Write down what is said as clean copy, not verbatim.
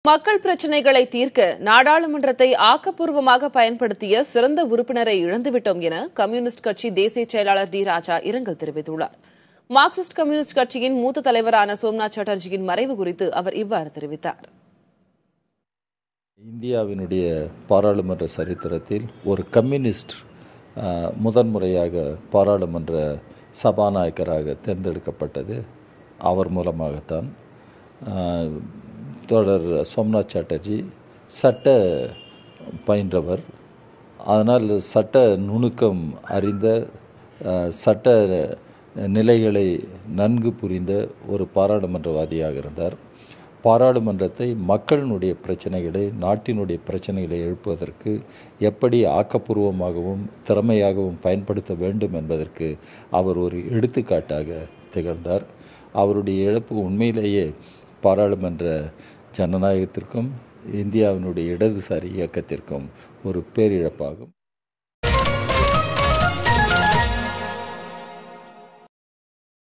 மக்கள் பிரச்சினைகளை தீர்க்க நாடாளுமன்றத்தை ஆக்கப்பூர்வமாக பயன்படுத்திய சிறந்த உறுப்பினரை இழந்துவிட்டோம் என கம்யூனிஸ்ட் கட்சி தேசிய செயலாளர் டி ராஜா இரங்கல் தெரிவித்துள்ளார். மார்க்சிஸ்ட் கம்யூனிஸ்ட் கட்சியின் மூத்த தலைவரான சோம்நாத் சாட்டர்ஜியின் மறைவு குறித்து அவர் இவ்வாறு தெரிவித்தார். இந்தியாவினுடைய பாராளுமன்ற சரித்திரத்தில் ஒரு கம்யூனிஸ்ட் முதன்முறையாக பாராளுமன்ற சபாநாயகராக தேர்ந்தெடுக்கப்பட்டது அவர் மூலமாகத்தான். தொடர் சோம்நாத் சாட்டர்ஜி சட்ட பயின்றவர். அதனால் சட்ட நுணுக்கம் அறிந்த, சட்ட நிலைகளை நன்கு புரிந்த ஒரு பாராளுமன்றவாதியாக இருந்தார். பாராளுமன்றத்தை மக்களினுடைய பிரச்சனைகளை, நாட்டினுடைய பிரச்சனைகளை எழுப்புவதற்கு எப்படி ஆக்கப்பூர்வமாகவும் திறமையாகவும் பயன்படுத்த வேண்டும் என்பதற்கு அவர் ஒரு எடுத்துக்காட்டாக திகழ்ந்தார். அவருடைய இழப்பு உண்மையிலேயே பாராளுமன்ற ஜனநாயகத்திற்கும் இந்தியாவினுடைய இடதுசாரி இயக்கத்திற்கும் ஒரு பேரிழப்பாகும்.